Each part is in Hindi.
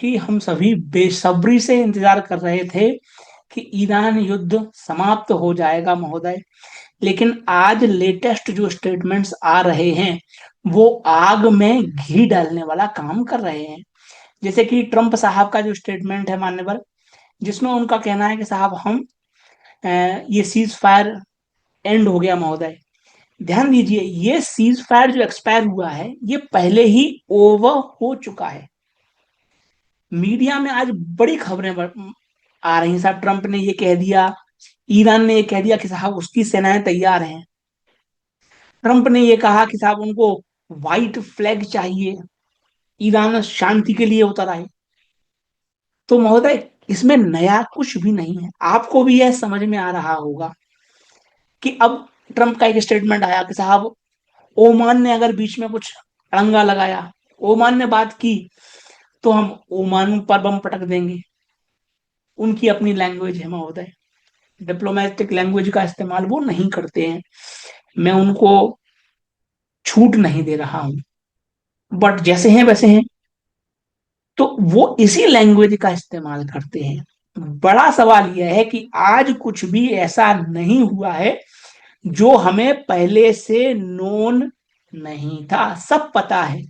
कि हम सभी बेसब्री से इंतजार कर रहे थे कि ईरान युद्ध समाप्त हो जाएगा महोदय। लेकिन आज लेटेस्ट जो स्टेटमेंट्स आ रहे हैं वो आग में घी डालने वाला काम कर रहे हैं। जैसे कि ट्रंप साहब का जो स्टेटमेंट है मान्यवर, जिसमें उनका कहना है कि साहब हम ये सीज फायर एंड हो गया महोदय। ध्यान दीजिए, ये सीज फायर जो एक्सपायर हुआ है ये पहले ही ओवर हो चुका है। मीडिया में आज बड़ी खबरें आ रही हैं साहब, ट्रंप ने ये कह दिया, ईरान ने ये कह दिया कि साहब उसकी सेनाएं तैयार हैं। ट्रंप ने ये कहा कि साहब उनको व्हाइट फ्लैग चाहिए, ईरान शांति के लिए उतर आए। तो महोदय, इसमें नया कुछ भी नहीं है। आपको भी यह समझ में आ रहा होगा कि अब ट्रंप का एक स्टेटमेंट आया कि साहब ओमान ने अगर बीच में कुछ अड़ंगा लगाया, ओमान ने बात की, तो हम ओमान पर बम पटक देंगे। उनकी अपनी लैंग्वेज है महोदय, डिप्लोमेटिक लैंग्वेज का इस्तेमाल वो नहीं करते हैं। मैं उनको छूट नहीं दे रहा हूं, बट जैसे हैं वैसे हैं, तो वो इसी लैंग्वेज का इस्तेमाल करते हैं। बड़ा सवाल यह है कि आज कुछ भी ऐसा नहीं हुआ है जो हमें पहले से नोन नहीं था, सब पता है।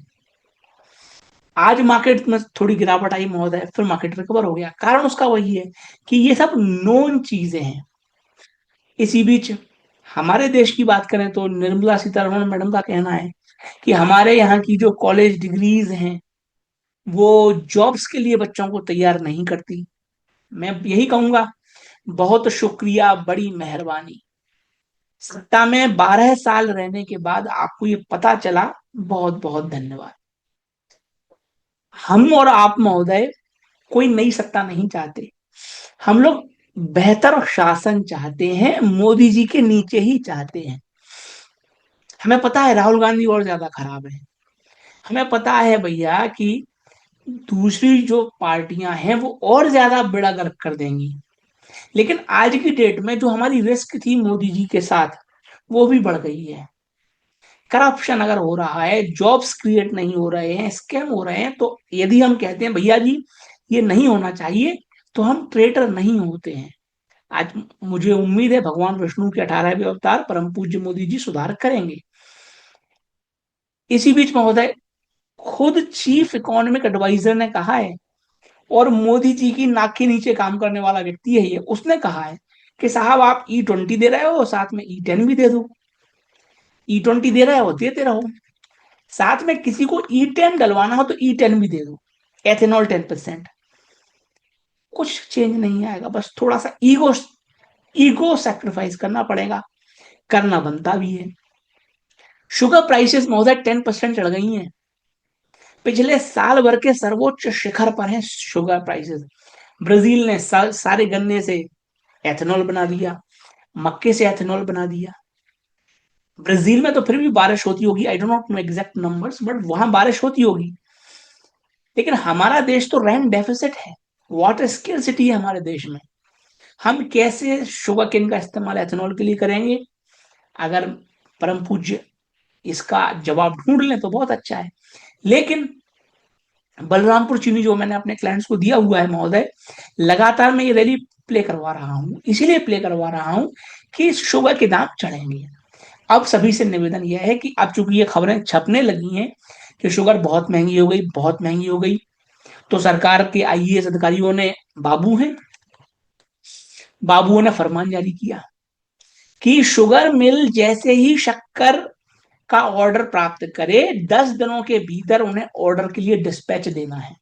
आज मार्केट में थोड़ी गिरावट आई महोदय, फिर मार्केट रिकवर हो गया। कारण उसका वही है कि ये सब नोन चीजें हैं। इसी बीच हमारे देश की बात करें तो निर्मला सीतारमण मैडम का कहना है कि हमारे यहाँ की जो कॉलेज डिग्रीज हैं वो जॉब्स के लिए बच्चों को तैयार नहीं करती। मैं यही कहूंगा, बहुत शुक्रिया, बड़ी मेहरबानी। सत्ता में 12 साल रहने के बाद आपको ये पता चला, बहुत बहुत धन्यवाद। हम और आप महोदय कोई नई सत्ता नहीं चाहते। हम लोग बेहतर शासन चाहते हैं, मोदी जी के नीचे ही चाहते हैं। हमें पता है राहुल गांधी और ज्यादा खराब है। हमें पता है भैया कि दूसरी जो पार्टियां हैं वो और ज्यादा बेड़ा गर्क कर देंगी। लेकिन आज की डेट में जो हमारी रिस्क थी मोदी जी के साथ, वो भी बढ़ गई है। करप्शन अगर हो रहा है, जॉब्स क्रिएट नहीं हो रहे हैं, स्कैम हो रहे हैं, तो यदि हम कहते हैं भैया जी ये नहीं होना चाहिए, तो हम ट्रेटर नहीं होते हैं। आज मुझे उम्मीद है भगवान विष्णु के 18वें अवतार परम पूज्य मोदी जी सुधार करेंगे। इसी बीच महोदय, खुद चीफ इकोनॉमिक एडवाइजर ने कहा है, और मोदी जी की नाक के नीचे काम करने वाला व्यक्ति है ये, उसने कहा है कि साहब आप E20 दे रहे हो, साथ में E10 भी दे दो। E20 दे रहे हो, देते रहो, साथ में किसी को E10 डलवाना हो तो E10 भी दे दो, एथेनॉल 10%। कुछ चेंज नहीं आएगा, बस थोड़ा सा ईगो ईगो सेक्रीफाइस करना पड़ेगा, करना बनता भी है। शुगर प्राइसेस महोदय 10% चढ़ गई हैं। पिछले साल भर के सर्वोच्च शिखर पर हैं शुगर प्राइसेस। ब्राजील ने सारे गन्ने से एथेनॉल बना दिया, मक्के से एथेनॉल बना दिया। ब्राजील में तो फिर भी बारिश होती होगी, I don't know exact numbers, but वहां बारिश होती होगी। लेकिन हमारा देश तो रैन डेफिसिट है, वाटर स्केर्सिटी है हमारे देश में। हम कैसे शुगर केन का इस्तेमाल एथेनॉल के लिए करेंगे? अगर परम पूज्य इसका जवाब ढूंढ लें तो बहुत अच्छा है। लेकिन बलरामपुर चीनी जो मैंने अपने क्लाइंट्स को दिया हुआ है महोदय, लगातार मैं ये रैली प्ले करवा रहा हूँ, इसीलिए प्ले करवा रहा हूँ कि शुगर के दाम चढ़ेंगे। अब सभी से निवेदन यह है कि अब चूंकि ये खबरें छपने लगी हैं कि शुगर बहुत महंगी हो गई, बहुत महंगी हो गई, तो सरकार के IAS अधिकारियों ने, बाबू हैं, बाबुओं ने फरमान जारी किया कि शुगर मिल जैसे ही शक्कर का ऑर्डर प्राप्त करे, 10 दिनों के भीतर उन्हें ऑर्डर के लिए डिस्पैच देना है।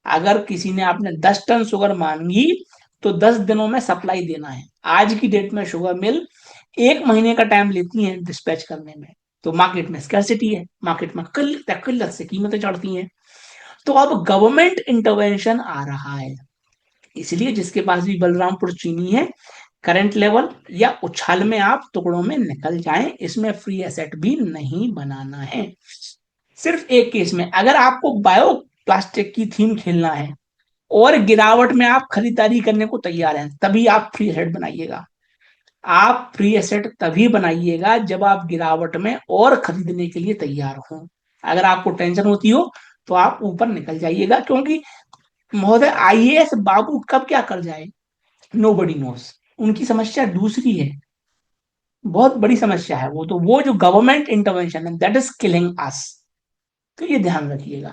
अगर किसी ने आपने 10 टन शुगर मांगी तो 10 दिनों में सप्लाई देना है। आज की डेट में शुगर मिल 1 महीने का टाइम लेती हैं डिस्पैच करने में। तो मार्केट में स्कैर्सिटी है, मार्केट में किल्लत किल्लत से कीमतें चढ़ती हैं। तो अब गवर्नमेंट इंटरवेंशन आ रहा है। इसलिए जिसके पास भी बलरामपुर चीनी है, करंट लेवल या उछाल में आप टुकड़ों में निकल जाएं, इसमें फ्री एसेट भी नहीं बनाना है। सिर्फ एक केस में, अगर आपको बायो प्लास्टिक की थीम खेलना है और गिरावट में आप खरीदारी करने को तैयार हैं, तभी आप फ्री एसेट बनाइएगा। आप फ्री एसेट तभी बनाइएगा जब आप गिरावट में और खरीदने के लिए तैयार हो। अगर आपको टेंशन होती हो तो आप ऊपर निकल जाइएगा, क्योंकि महोदय आईएएस बाबू कब क्या कर जाए, नोबडी नोस। उनकी समस्या दूसरी है, बहुत बड़ी समस्या है वो, तो वो जो गवर्नमेंट इंटरवेंशन है दैट इज किलिंग अस। तो ये ध्यान रखिएगा।